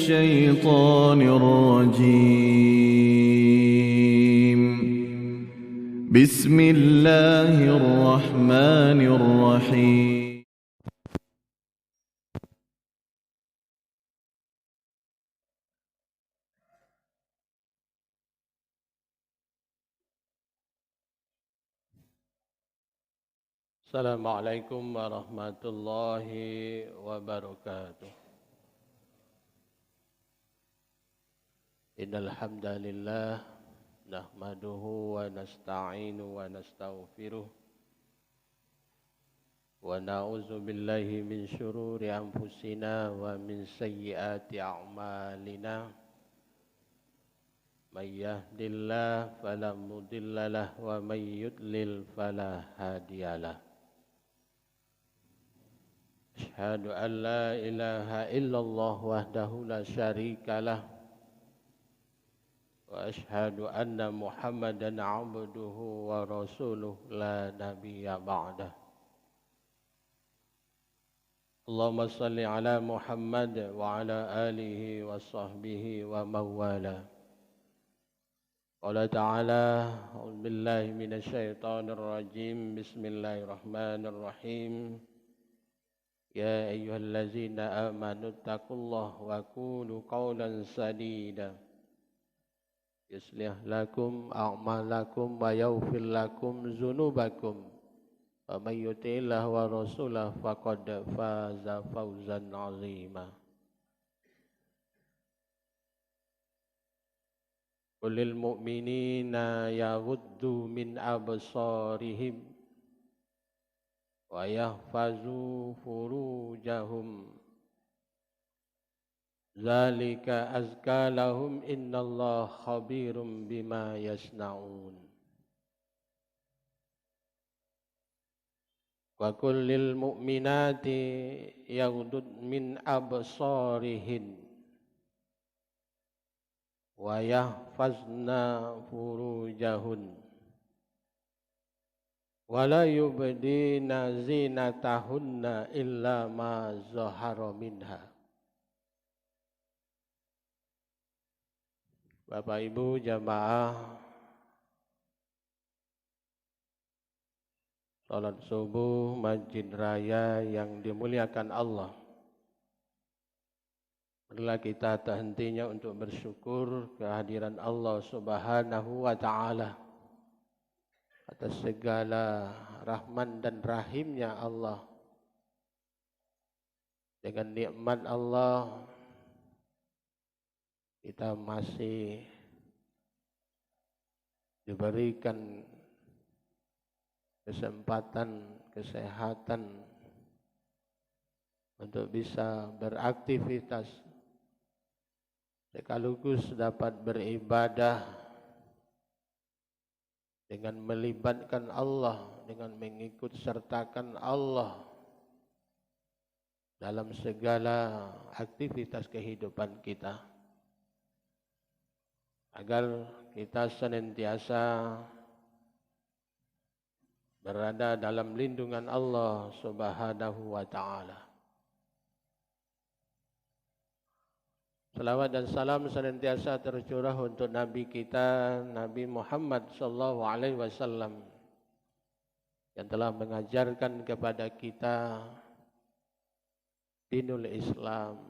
الشيطان الرجيم. بسم الله الرحمن الرحيم. Assalamualaikum warahmatullahi wabarakatuh. Innal hamdalillah nahmaduhu wa nasta'inu wa nastaghfiruh wa na'udzu billahi min syururi anfusina wa min sayyiati a'malina. May yahdihillahu fala mudhillalah wa may yudlil fala hadiyalah. Asyhadu an la ilaha illallah wahdahu la syarikalah wa asyhadu anna Muhammadan abduhu wa rasuluh la nabiyya ba'dah. Allahumma salli ala Muhammad wa ala alihi wa sahbihi wa mawala. Qala ta'ala a'udzu billahi minasy syaithanir rajim. Bismillahirrahmanirrahim. Ya ayyuhallazina amanu taqullaha wa qulu qawlan sadida yuslih lakum a'malakum wa yaghfir lakum dzunubakum wa may yuti'illah wa rasulahu faqad faza fawzan 'azima. Qulil mu'minina yaghuddu min absarihim wa yahfazu furujahum zalika azka lahum innallaha khabirum bima yasnaun. Wa kullil mu'minati yaghdud min absarihin wa yahfazna furujahun wala yubdina zinatahunna illa ma zahara minha. Bapak Ibu jamaah salat subuh Masjid Raya yang dimuliakan Allah, marilah kita tak hentinya untuk bersyukur kehadiran Allah Subhanahu wa Ta'ala atas segala rahman dan rahimnya Allah. Dengan nikmat Allah kita masih diberikan kesempatan, kesehatan untuk bisa beraktivitas sekaligus dapat beribadah dengan melibatkan Allah, dengan mengikut sertakan Allah dalam segala aktivitas kehidupan kita, agar kita senantiasa berada dalam lindungan Allah Subhanahu wa Ta'ala. Salawat dan salam senantiasa tercurah untuk Nabi kita, Nabi Muhammad sallallahu alaihi wasallam, yang telah mengajarkan kepada kita dinul Islam,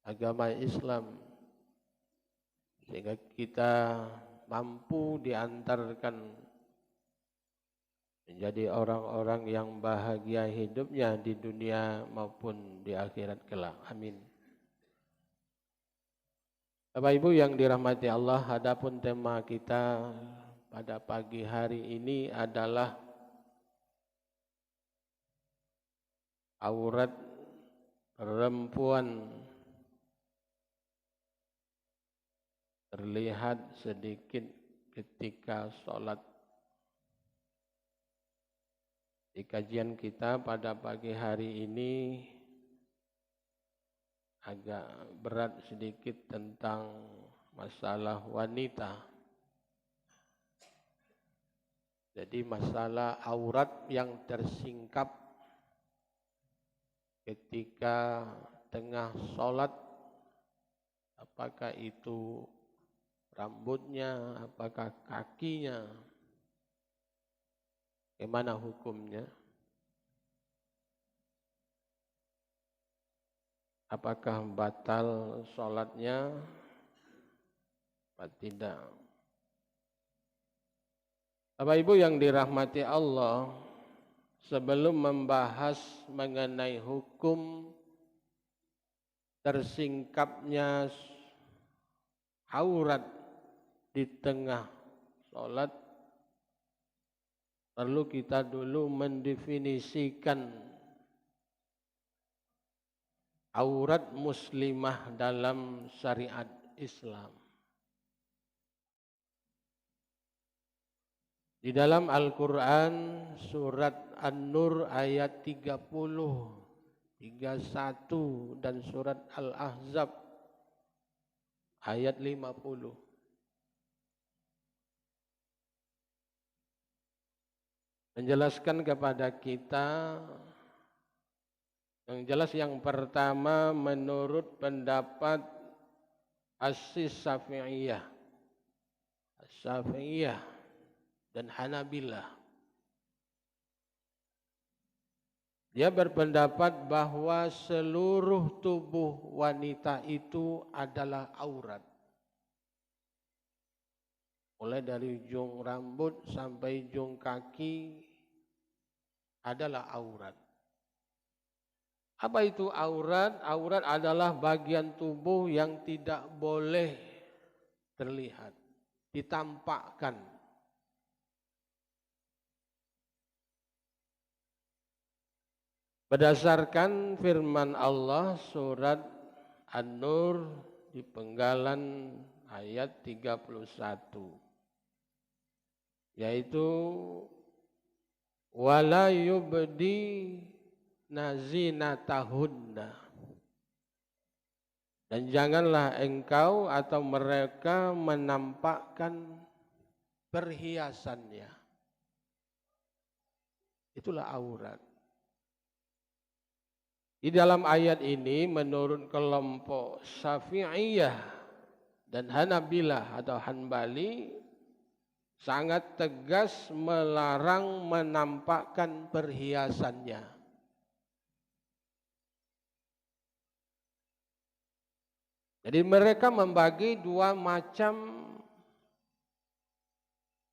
agama Islam, sehingga kita mampu diantarkan menjadi orang-orang yang bahagia hidupnya di dunia maupun di akhirat kelak. Amin. Bapak Ibu yang dirahmati Allah, adapun tema kita pada pagi hari ini adalah aurat perempuan terlihat sedikit ketika sholat. Di kajian kita pada pagi hari ini agak berat sedikit tentang masalah wanita. Jadi masalah aurat yang tersingkap ketika tengah sholat apakah itu rambutnya, apakah kakinya, bagaimana hukumnya? Apakah batal sholatnya atau tidak? Bapak Ibu yang dirahmati Allah, sebelum membahas mengenai hukum tersingkapnya aurat di tengah sholat, perlu kita dulu mendefinisikan aurat muslimah dalam syariat Islam. Di dalam Al-Quran surat An-Nur ayat 30, 31 dan surat Al-Ahzab ayat 50. Menjelaskan kepada kita yang jelas, yang pertama menurut pendapat As-Syafi'iyah dan Hanabilah, dia berpendapat bahwa seluruh tubuh wanita itu adalah aurat. Mulai dari ujung rambut sampai ujung kaki adalah aurat. Apa itu aurat? Aurat adalah bagian tubuh yang tidak boleh terlihat, ditampakkan. Berdasarkan firman Allah surat An-Nur di penggalan ayat 31, yaitu wala yubdi nazinatahunna, dan janganlah engkau atau mereka menampakkan perhiasannya. Itulah aurat. Di dalam ayat ini menurut kelompok Syafi'iyah dan Hanabilah atau Hanbali sangat tegas melarang menampakkan perhiasannya. Jadi mereka membagi dua macam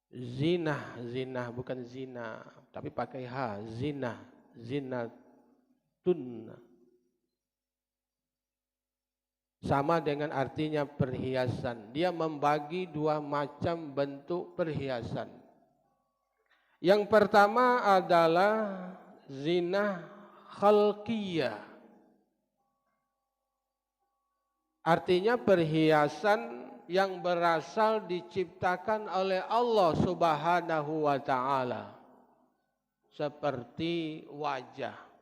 zina, bukan zina, tapi pakai ha, zinatun. Sama dengan artinya perhiasan. Dia membagi dua macam bentuk perhiasan. Yang pertama adalah zina khalqiyah. Artinya perhiasan yang berasal diciptakan oleh Allah Subhanahu wa ta'ala. Seperti wajah.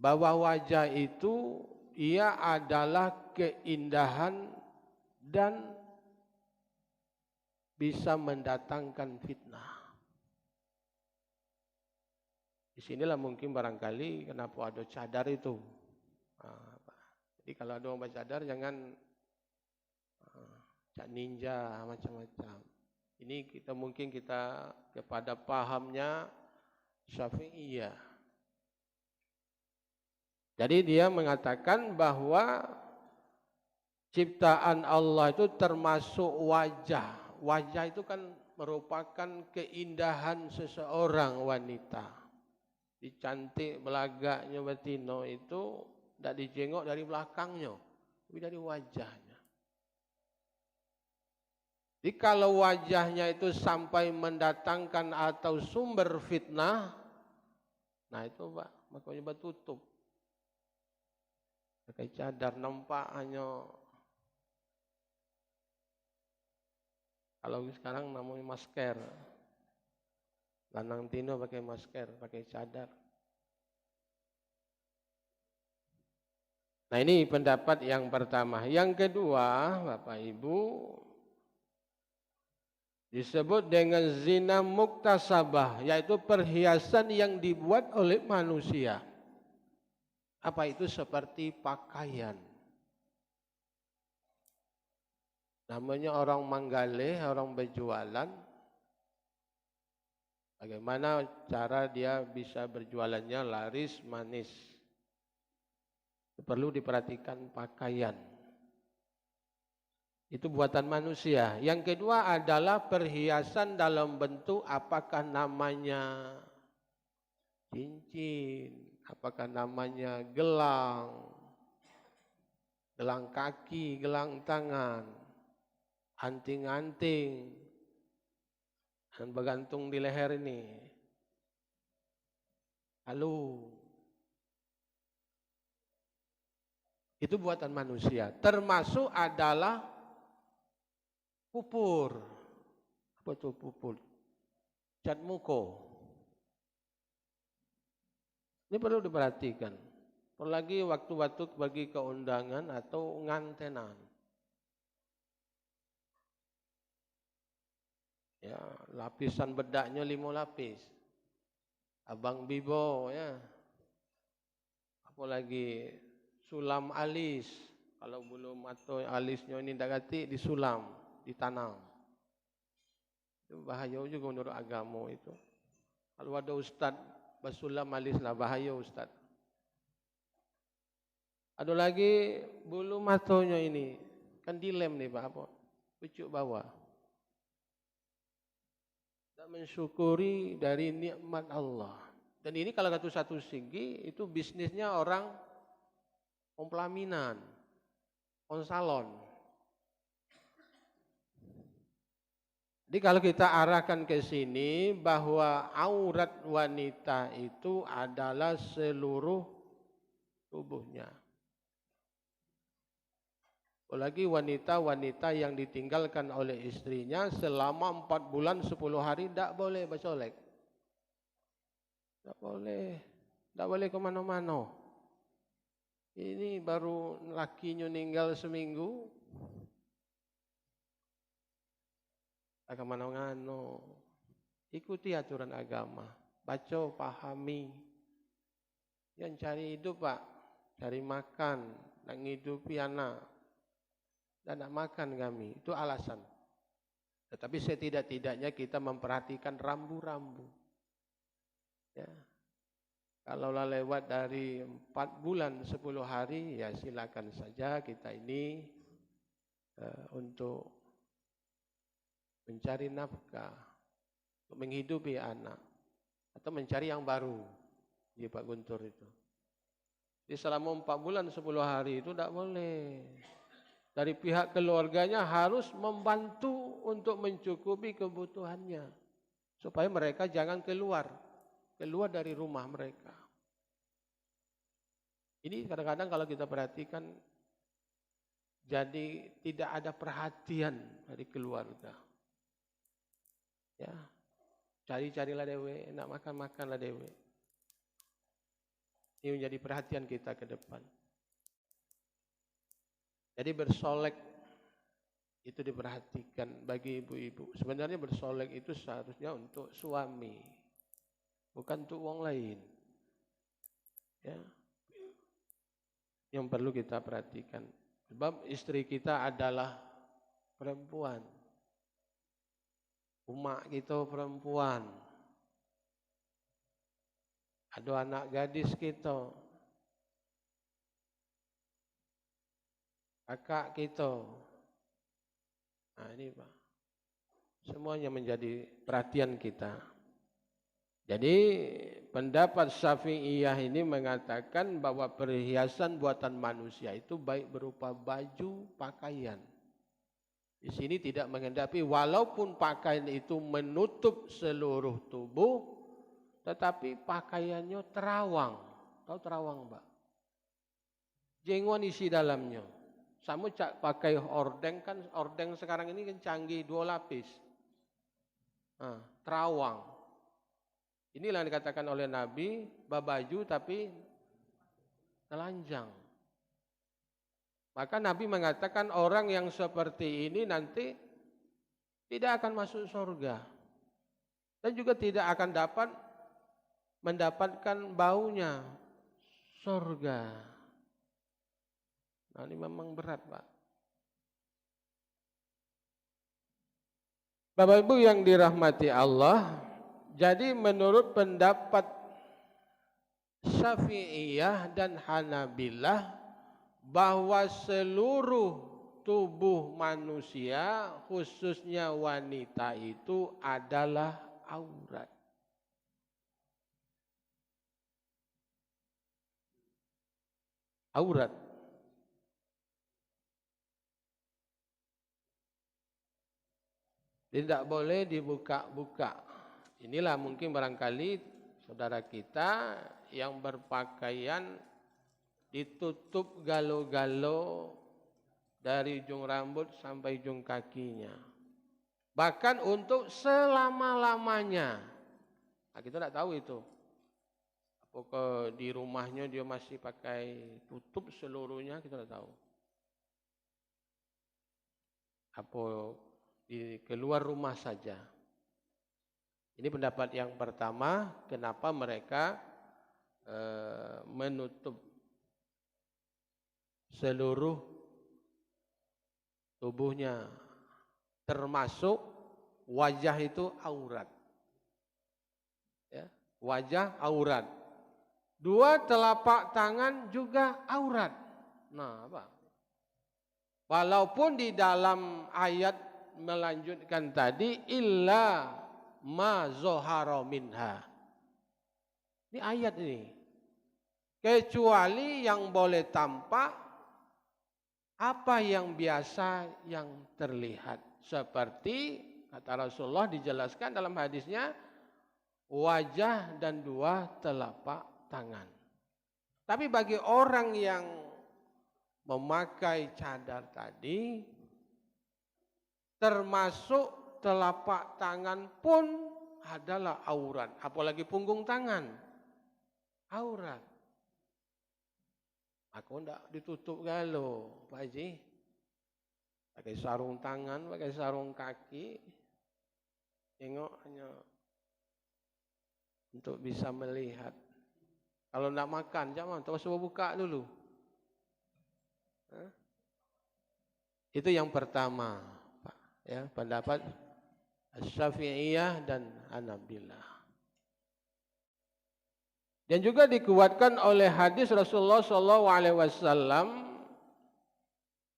Bahwa wajah itu ia adalah keindahan dan bisa mendatangkan fitnah. Disinilah mungkin barangkali kenapa ada cadar itu. Jadi kalau ada orang bercadar jangan cak ninja macam-macam. Ini kita mungkin kepada pahamnya Syafi'iyah. Jadi dia mengatakan bahwa ciptaan Allah itu termasuk wajah. Wajah itu kan merupakan keindahan seseorang wanita. Dicantik belagaknya betino itu tidak dijengok dari belakangnya, tapi dari wajahnya. Jadi kalau wajahnya itu sampai mendatangkan atau sumber fitnah, nah itu makanya bertutup. Pakai cadar nampak hanya, kalau sekarang namanya masker. Lanang tino pakai masker, pakai cadar. Nah ini pendapat yang pertama. Yang kedua, Bapak Ibu, disebut dengan zina muktasabah, yaitu perhiasan yang dibuat oleh manusia. Apa itu? Seperti pakaian. Namanya orang Manggale, orang berjualan. Bagaimana cara dia bisa berjualannya laris manis? Perlu diperhatikan pakaian. Itu buatan manusia. Yang kedua adalah perhiasan dalam bentuk apakah namanya cincin, apakah namanya gelang, gelang kaki, gelang tangan, anting-anting, dan bergantung di leher ini. Lalu itu buatan manusia. Termasuk adalah pupur. Apa itu pupur? Cat muka. Ini perlu diperhatikan. Apalagi waktu-waktu bagi keundangan atau ngantenan. Ya, lapisan bedaknya 5 lapis. Abang Bibo ya. Apalagi sulam alis. Kalau belum atau alisnya ini tak ganti disulam, ditanam. Itu bahaya juga menurut agama itu. Kalau ada ustaz basulam alis lah, bahaya ustaz. Ada lagi bulu matanya ini. Kan dilem nih Pak, apa? Pucuk bawah. Tak mensyukuri dari nikmat Allah. Dan ini kalau satu segi itu bisnisnya orang pelaminan, salon. Jadi kalau kita arahkan ke sini bahwa aurat wanita itu adalah seluruh tubuhnya. Apalagi wanita-wanita yang ditinggalkan oleh istrinya selama 4 bulan 10 hari tidak boleh bercolek. Tidak boleh kemana-mana. Ini baru lakinya meninggal seminggu. Kemana-mana. Ikuti aturan agama. Baca, pahami. Yang cari hidup Pak. Cari makan. Nak hidupi anak. Dan nak makan kami. Itu alasan. Tetapi setidak-tidaknya kita memperhatikan rambu-rambu. Ya. Kalau lewat dari 4 bulan 10 hari, ya silakan saja kita ini untuk mencari nafkah, untuk menghidupi anak, atau mencari yang baru. Di Pak Guntur itu. Di selama 4 bulan 10 hari itu tidak boleh. Dari pihak keluarganya harus membantu untuk mencukupi kebutuhannya. Supaya mereka jangan keluar dari rumah mereka. Ini kadang-kadang kalau kita perhatikan, jadi tidak ada perhatian dari keluarga. Ya, cari-carilah dewe, nak makan-makanlah dewe. Ini menjadi perhatian kita ke depan. Jadi bersolek itu diperhatikan bagi ibu-ibu. Sebenarnya bersolek itu seharusnya untuk suami, bukan untuk orang lain. Ya, yang perlu kita perhatikan. Sebab istri kita adalah perempuan. Umak kita perempuan. Ada anak gadis kita. Kakak kita. Nah ini Pak. Semuanya menjadi perhatian kita. Jadi pendapat Syafi'iyah ini mengatakan bahwa perhiasan buatan manusia itu baik berupa baju, pakaian. Di sini tidak menghendapi walaupun pakaian itu menutup seluruh tubuh, tetapi pakaiannya terawang. Tahu terawang Pak? Jenggon isi dalamnya. Sama cak pakai ordeng kan, ordeng sekarang ini kan canggih 2 lapis. Nah, terawang. Inilah yang dikatakan oleh Nabi, babaju tapi telanjang. Maka Nabi mengatakan orang yang seperti ini nanti tidak akan masuk surga. Dan juga tidak akan mendapatkan baunya surga. Nah, ini memang berat, Pak. Bapak Ibu yang dirahmati Allah, jadi menurut pendapat Syafi'iyah dan Hanabilah bahwa seluruh tubuh manusia, khususnya wanita itu adalah aurat. Aurat. Tidak boleh dibuka-buka. Inilah mungkin barangkali saudara kita yang berpakaian ditutup galo-galo dari ujung rambut sampai ujung kakinya. Bahkan untuk selama-lamanya. Nah, kita tidak tahu itu. Apakah di rumahnya dia masih pakai tutup seluruhnya, kita tidak tahu. Apa di keluar rumah saja. Ini pendapat yang pertama, kenapa mereka menutup seluruh tubuhnya, termasuk wajah itu aurat. Ya, wajah aurat. Dua telapak tangan juga aurat. Nah, apa? Walaupun di dalam ayat melanjutkan tadi illa ma zohara minha. Ini ayat ini. Kecuali yang boleh tampak apa yang biasa yang terlihat. Seperti kata Rasulullah dijelaskan dalam hadisnya wajah dan dua telapak tangan. Tapi bagi orang yang memakai cadar tadi, termasuk telapak tangan pun adalah aurat. Apalagi punggung tangan. Aurat. Aku tidak ditutup galo, Pak Haji. Pakai sarung tangan, pakai sarung kaki. Tengok hanya untuk bisa melihat. Kalau tidak makan, jangan. Terus buka dulu. Itu yang pertama. Ya, pendapat Syafi'iyah dan Hanabilah. Dan juga dikuatkan oleh hadis Rasulullah SAW,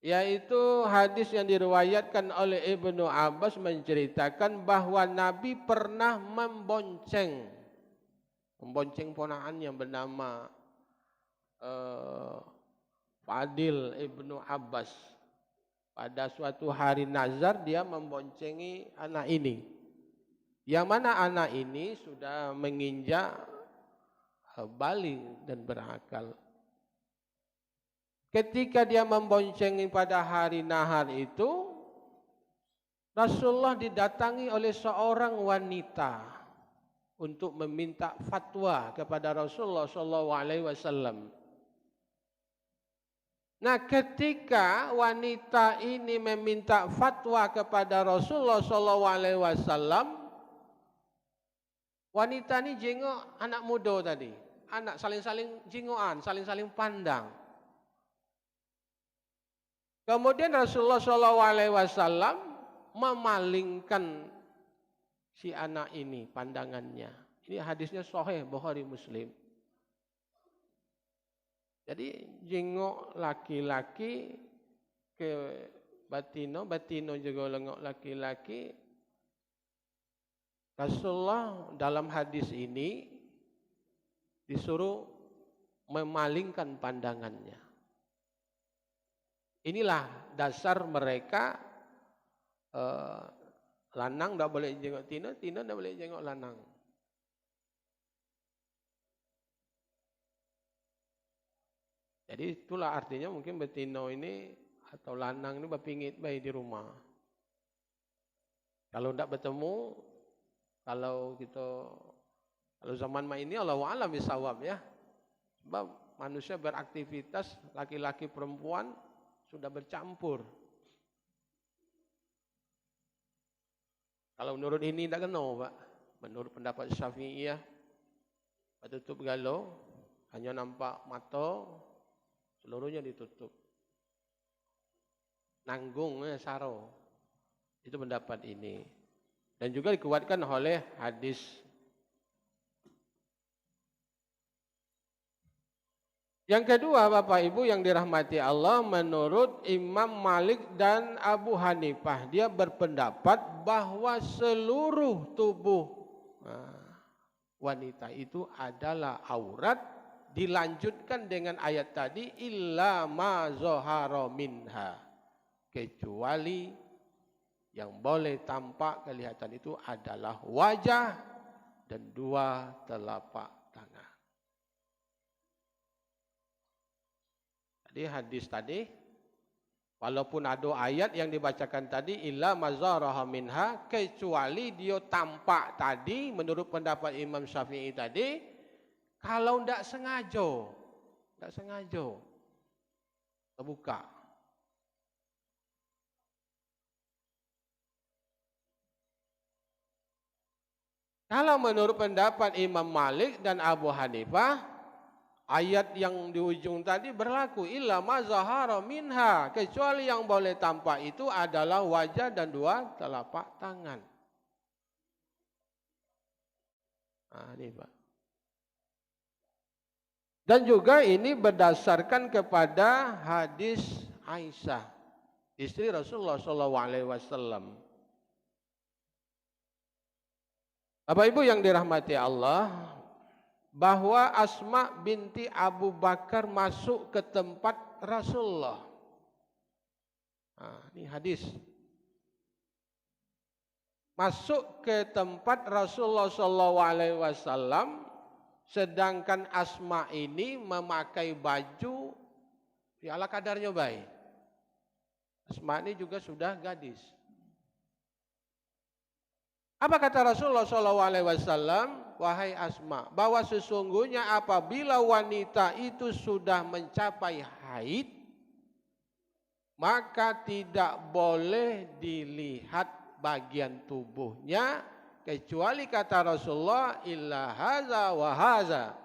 yaitu hadis yang diriwayatkan oleh Ibnu Abbas menceritakan bahwa Nabi pernah membonceng ponakan yang bernama Fadil Ibnu Abbas. Pada suatu hari nazar dia memboncengi anak ini. Yang mana anak ini sudah menginjak balik dan berakal. Ketika dia memboncengi pada hari nahar itu, Rasulullah didatangi oleh seorang wanita untuk meminta fatwa kepada Rasulullah SAW. Nah, ketika wanita ini meminta fatwa kepada Rasulullah SAW, wanita ini jengok anak muda tadi, anak saling-saling jengokan, saling-saling pandang. Kemudian Rasulullah SAW memalingkan si anak ini pandangannya. Ini hadisnya sahih Bukhari Muslim. Jadi jengok laki-laki ke batino, batino juga lengok laki-laki. Rasulullah dalam hadis ini disuruh memalingkan pandangannya. Inilah dasar mereka, lanang tidak boleh jengok tino, tino tidak boleh jengok lanang. Jadi itulah artinya mungkin betino ini atau lanang ini berpingit baik di rumah. Kalau tidak bertemu, kalau zaman ini Allah wa'alam bisawab ya. Sebab manusia beraktivitas, laki-laki perempuan sudah bercampur. Kalau menurut ini tidak kena, Pak. Menurut pendapat Syafi'iyah, tutup galau, hanya nampak mata, seluruhnya ditutup. Nanggungnya saro. Itu pendapat ini. Dan juga dikuatkan oleh hadis. Yang kedua, Bapak Ibu yang dirahmati Allah, menurut Imam Malik dan Abu Hanifah, dia berpendapat bahwa seluruh tubuh wanita itu adalah aurat, dilanjutkan dengan ayat tadi, illa ma zahara minha, kecuali yang boleh tampak kelihatan itu adalah wajah dan dua telapak tangan. Jadi hadis tadi, walaupun ada ayat yang dibacakan tadi, illa mazaraha minha, kecuali dia tampak tadi, menurut pendapat Imam Syafi'i tadi, kalau tidak sengaja, terbuka. Kalau menurut pendapat Imam Malik dan Abu Hanifah, ayat yang di ujung tadi berlaku illa ma zahara minha, kecuali yang boleh tampak itu adalah wajah dan dua telapak tangan. Ini Pak. Dan juga ini berdasarkan kepada hadis Aisyah, istri Rasulullah SAW. Bapak Ibu yang dirahmati Allah, bahwa Asma binti Abu Bakar masuk ke tempat Rasulullah. Ini hadis. Masuk ke tempat Rasulullah SAW, sedangkan Asma ini memakai baju ala kadarnya baik. Asma ini juga sudah gadis. Apa kata Rasulullah SAW? Wahai Asma, bahwa sesungguhnya apabila wanita itu sudah mencapai haid, maka tidak boleh dilihat bagian tubuhnya, kecuali kata Rasulullah, illa haza wa haza,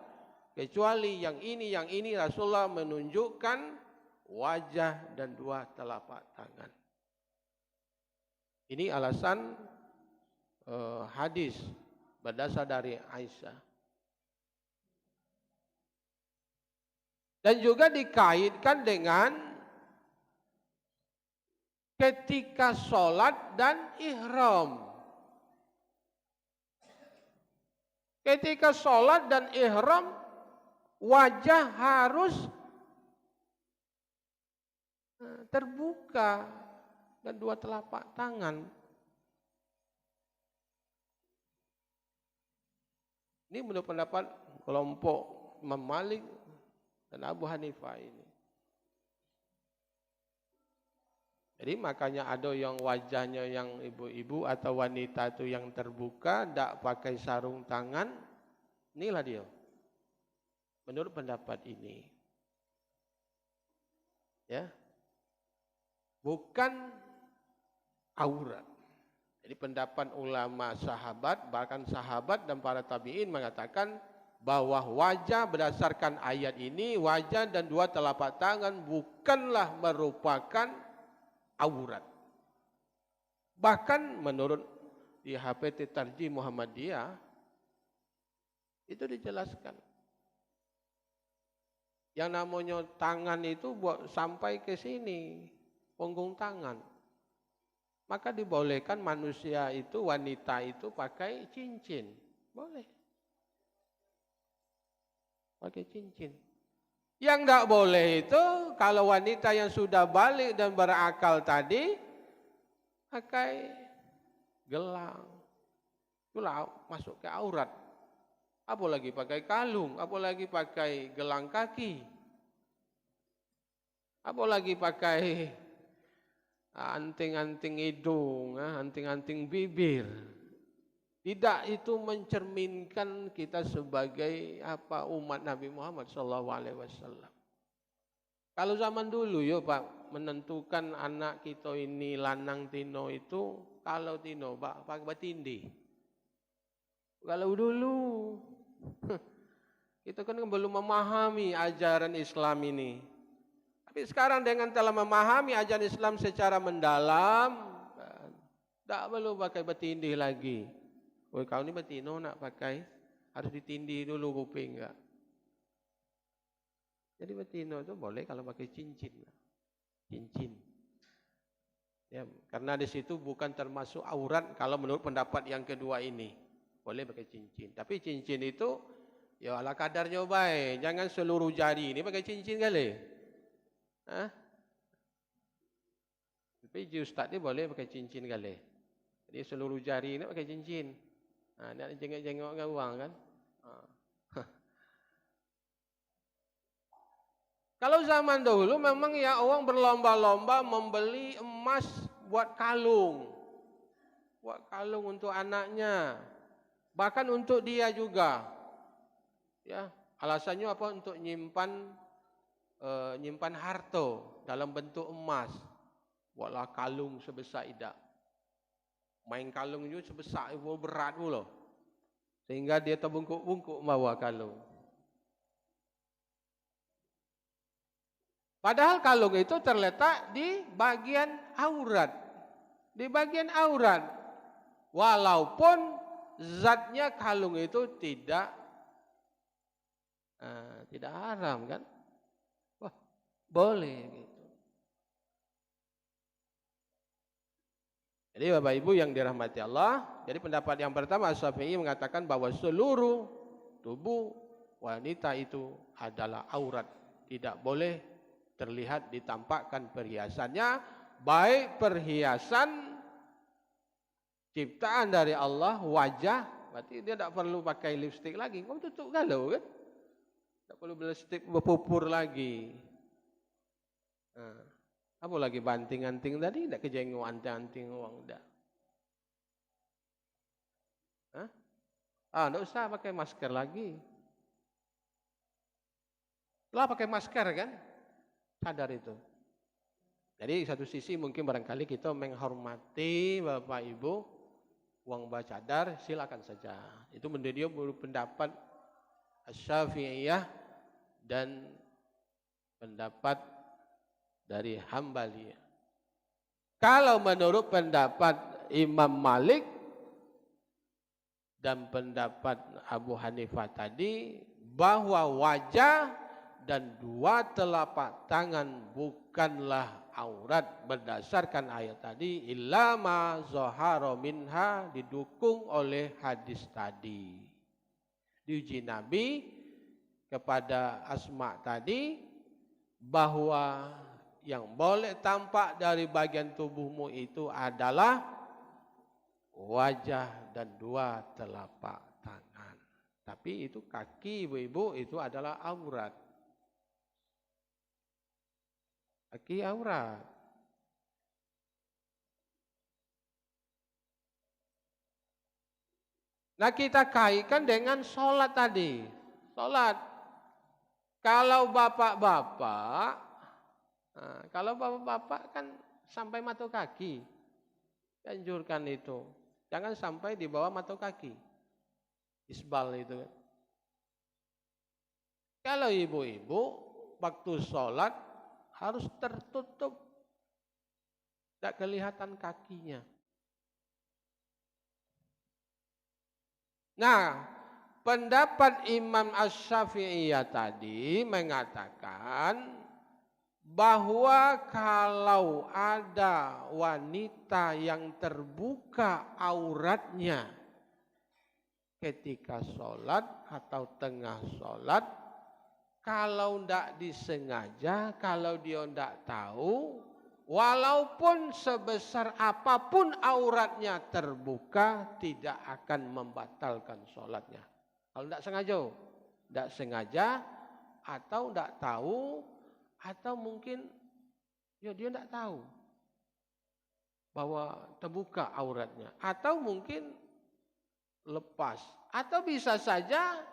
kecuali yang ini Rasulullah menunjukkan wajah dan dua telapak tangan. Ini alasan hadis berdasar dari Aisyah. Dan juga dikaitkan dengan ketika sholat dan ihram. Ketika sholat dan ihram, wajah harus terbuka dan dua telapak tangan. Ini menurut pendapat kelompok Imam Malik dan Abu Hanifah ini. Jadi makanya ada yang wajahnya yang ibu-ibu atau wanita itu yang terbuka, tidak pakai sarung tangan. Inilah dia. Menurut pendapat ini. Ya. Bukan aurat. Jadi pendapat ulama sahabat, bahkan sahabat dan para tabi'in mengatakan bahwa wajah berdasarkan ayat ini, wajah dan dua telapak tangan bukanlah merupakan aurat. Bahkan menurut di HPT Tarjih Muhammadiyah, itu dijelaskan. Yang namanya tangan itu buat sampai ke sini, punggung tangan. Maka dibolehkan manusia itu, wanita itu pakai cincin. Boleh. Pakai cincin. Yang tidak boleh itu, kalau wanita yang sudah balik dan berakal tadi, pakai gelang. Itulah masuk ke aurat. Apalagi pakai kalung, apalagi pakai gelang kaki. Apalagi pakai anting-anting hidung, anting-anting bibir. Tidak itu mencerminkan kita sebagai umat Nabi Muhammad SAW. Kalau zaman dulu Pak, menentukan anak kita ini lanang tino itu, kalau tino pakai batindi. Kalau dulu Kita kan belum memahami ajaran Islam ini. Tapi sekarang dengan telah memahami ajaran Islam secara mendalam, tak perlu pakai bertindih lagi. Oh, kau ni betino nak pakai, harus ditindih dulu kuping enggak. Jadi betino itu boleh kalau pakai cincin. Cincin. Ya, karena di situ bukan termasuk aurat kalau menurut pendapat yang kedua ini. Boleh pakai cincin. Tapi cincin itu ya ala kadarnya baik. Jangan seluruh jari ini pakai cincin kali. Hah? Tapi ustaz ni boleh pakai cincin kali. Jadi seluruh jari ini pakai cincin. Nak jengok-jengok dengan orang kan. Kalau zaman dahulu memang ya orang berlomba-lomba membeli emas buat kalung. Buat kalung untuk anaknya. Bahkan untuk dia juga. Ya, alasannya apa? Untuk nyimpan harta dalam bentuk emas. Buatlah kalung sebesar idak. Main kalung itu sebesar itu berat pula. Sehingga dia terbungkuk-bungkuk bawa kalung. Padahal kalung itu terletak di bagian aurat. Di bagian aurat. Walaupun zatnya kalung itu tidak haram kan? Wah, boleh gitu. Jadi Bapak Ibu yang dirahmati Allah, jadi pendapat yang pertama Syafi'i mengatakan bahwa seluruh tubuh wanita itu adalah aurat, tidak boleh terlihat ditampakkan perhiasannya, baik perhiasan ciptaan dari Allah, wajah, berarti dia tak perlu pakai lipstik lagi. Kau tutup galau kan? Tak perlu lipstik berpupur lagi. Apa lagi banting-anting tadi? Tak kejenguk anting-anting orang dah. Tak usah pakai masker lagi. Lah pakai masker kan? Sadar itu. Jadi satu sisi mungkin barangkali kita menghormati Bapak Ibu, uang cadar silakan saja. Itu menjadi pendapat Syafi'iyah dan pendapat dari Hambaliyah. Kalau menurut pendapat Imam Malik dan pendapat Abu Hanifah tadi, bahwa wajah dan dua telapak tangan bukanlah aurat berdasarkan ayat tadi, illa ma zahara minha, didukung oleh hadis tadi. Diuji Nabi kepada Asma tadi bahwa yang boleh tampak dari bagian tubuhmu itu adalah wajah dan dua telapak tangan. Tapi itu kaki ibu-ibu itu adalah aurat. Kaki aurat. Nah kita kaitkan dengan sholat tadi. Sholat. Kalau bapak-bapak kan sampai mata kaki. Anjurkan itu. Jangan sampai di bawah mata kaki. Isbal itu. Kalau ibu-ibu waktu sholat harus tertutup, tak kelihatan kakinya. Nah, pendapat Imam Asy-Syafi'iyah tadi mengatakan bahwa kalau ada wanita yang terbuka auratnya ketika sholat atau tengah sholat, kalau tidak disengaja, kalau dia tidak tahu, walaupun sebesar apapun auratnya terbuka, tidak akan membatalkan sholatnya. Kalau tidak sengaja, atau tidak tahu, atau mungkin ya dia tidak tahu bahwa terbuka auratnya, atau mungkin lepas, atau bisa saja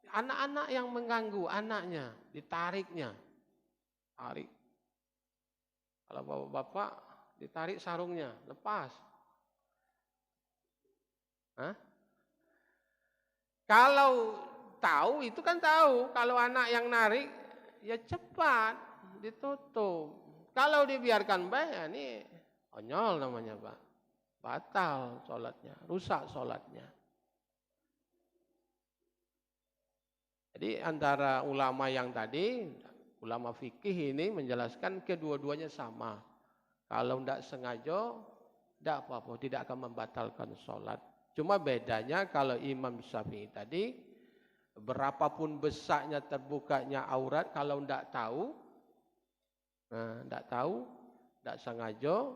anak-anak yang mengganggu anaknya, ditariknya. Tarik. Kalau bapak-bapak ditarik sarungnya, lepas. Kalau tahu itu kan tahu, kalau anak yang narik ya cepat ditutup. Kalau dibiarkan baik, ya ini konyol namanya Pak. Batal sholatnya, rusak sholatnya. Jadi antara ulama yang tadi, ulama fikih ini menjelaskan kedua-duanya sama. Kalau tidak sengaja, tidak apa-apa, tidak akan membatalkan sholat. Cuma bedanya kalau Imam Syafi'i tadi, berapapun besarnya terbukanya aurat, kalau tidak tahu, tidak sengaja,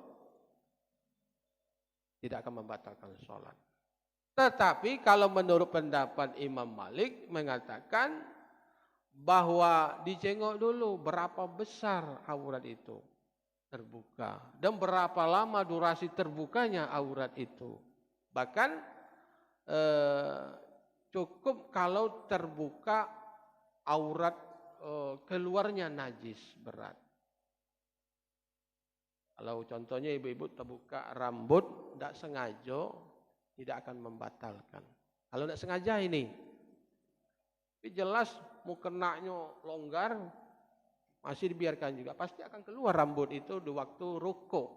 tidak akan membatalkan sholat. Tetapi kalau menurut pendapat Imam Malik mengatakan bahwa dicengok dulu berapa besar aurat itu terbuka dan berapa lama durasi terbukanya aurat itu. Bahkan cukup kalau terbuka aurat keluarnya najis berat. Kalau contohnya ibu-ibu terbuka rambut tidak sengaja, tidak akan membatalkan. Kalau tidak sengaja ini, tapi jelas mau kenanya longgar, masih dibiarkan juga. Pasti akan keluar rambut itu di waktu rukuk.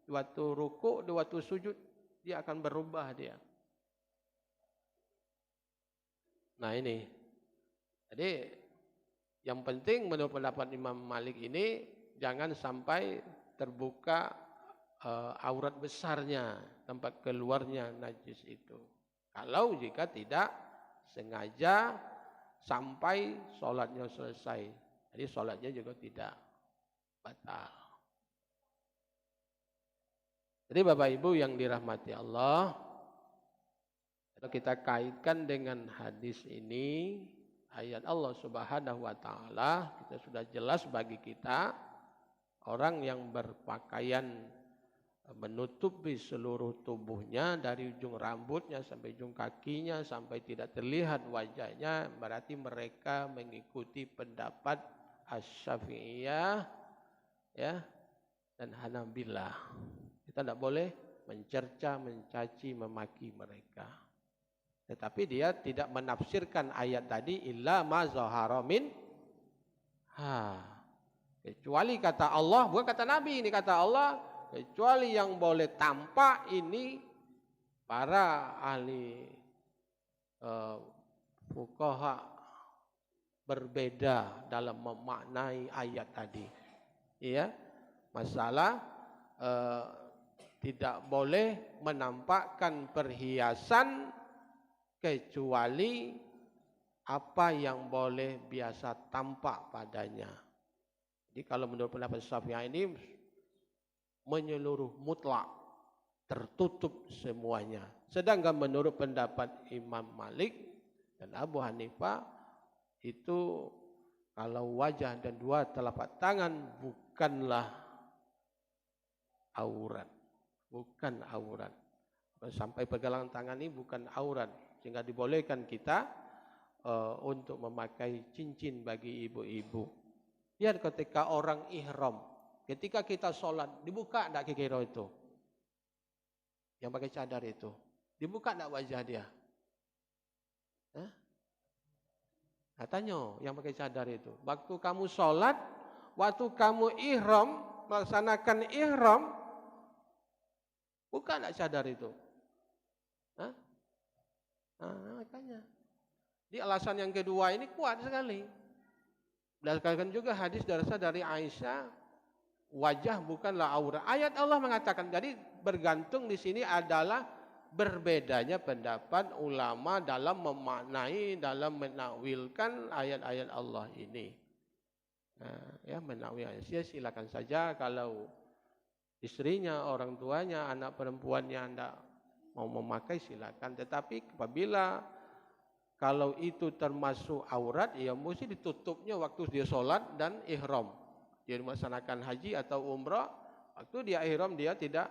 Di waktu rukuk, di waktu sujud, dia akan berubah dia. Nah ini, jadi yang penting menurut pendapat Imam Malik ini, jangan sampai terbuka aurat besarnya, tempat keluarnya najis itu. Kalau jika tidak sengaja sampai sholatnya selesai. Jadi sholatnya juga tidak batal. Jadi Bapak Ibu yang dirahmati Allah, kalau kita kaitkan dengan hadis ini, ayat Allah Subhanahu wa taala, kita sudah jelas bagi kita, orang yang berpakaian menutupi seluruh tubuhnya dari ujung rambutnya sampai ujung kakinya sampai tidak terlihat wajahnya, berarti mereka mengikuti pendapat Asy-Syafi'iyah ya dan Hanabilah. Kita tidak boleh mencerca, mencaci, memaki mereka. Tetapi dia tidak menafsirkan ayat tadi illa ma zahara min kecuali kata Allah, bukan kata Nabi, ini kata Allah, kecuali yang boleh tampak ini para ahli fuqaha berbeda dalam memaknai ayat tadi. Ya, masalah tidak boleh menampakkan perhiasan kecuali apa yang boleh biasa tampak padanya. Jadi kalau menurut pendapat Syafi'i ini menyeluruh mutlak, tertutup semuanya. Sedangkan menurut pendapat Imam Malik dan Abu Hanifah itu kalau wajah dan dua telapak tangan bukanlah aurat, bukan aurat. Sampai pegangan tangan ini bukan aurat, sehingga dibolehkan kita untuk memakai cincin bagi ibu-ibu. Lihat ketika orang ihram, ketika kita sholat, dibuka tidak kira itu? Yang pakai cadar itu, dibuka tidak wajah dia? Tanya yang pakai cadar itu, waktu kamu sholat, waktu kamu ihram, melaksanakan ihram, buka tidak cadar itu? Makanya, di alasan yang kedua ini kuat sekali. Berdasarkan juga hadis dari Aisyah, wajah bukanlah aurat. Ayat Allah mengatakan, jadi bergantung di sini adalah berbedanya pendapat ulama dalam memaknai, dalam menakwilkan ayat-ayat Allah ini. Ya, menakwil ayat. Silakan saja kalau istrinya, orang tuanya, anak perempuannya tidak mau memakai silakan. Tetapi apabila kalau itu termasuk aurat, ya mesti ditutupnya waktu dia sholat dan ihram. Dia melaksanakan haji atau umrah, waktu dia ihram dia tidak,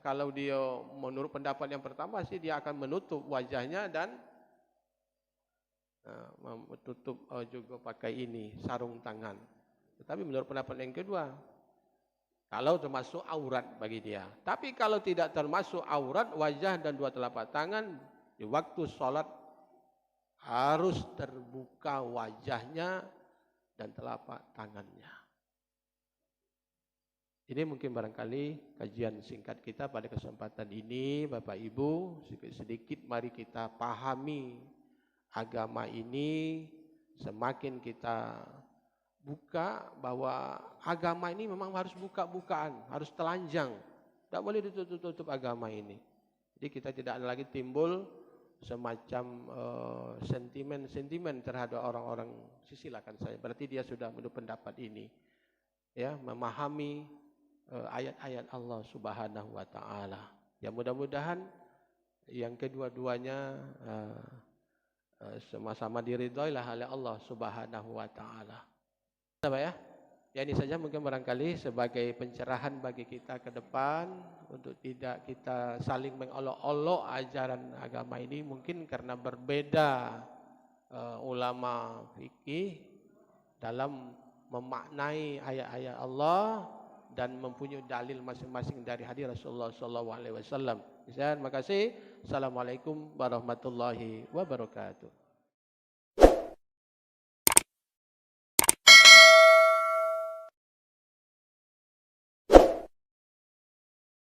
kalau dia menurut pendapat yang pertama sih dia akan menutup wajahnya dan menutup juga pakai ini, sarung tangan. Tetapi menurut pendapat yang kedua, kalau termasuk aurat bagi dia. Tapi kalau tidak termasuk aurat, wajah dan dua telapak tangan Di waktu sholat harus terbuka wajahnya dan telapak tangannya. Ini mungkin barangkali kajian singkat kita pada kesempatan ini, Bapak Ibu, sedikit mari kita pahami agama ini, semakin kita buka bahwa agama ini memang harus buka-bukaan, harus telanjang, tidak boleh ditutup-tutup agama ini. Jadi kita tidak ada lagi timbul semacam sentimen-sentimen terhadap orang-orang, silakan saya, berarti dia sudah menurut pendapat ini, ya, memahami ayat-ayat Allah Subhanahu wa taala. Ya mudah-mudahan yang kedua-duanya sama-sama diridhoilah oleh Allah Subhanahu wa taala. Apa ya? Ya ini saja mungkin barangkali sebagai pencerahan bagi kita ke depan untuk tidak kita saling mengolok-olok ajaran agama ini, mungkin karena berbeda ulama fikih dalam memaknai ayat-ayat Allah dan mempunyai dalil masing-masing dari hadis Rasulullah SAW. Terima kasih. Assalamualaikum warahmatullahi wabarakatuh.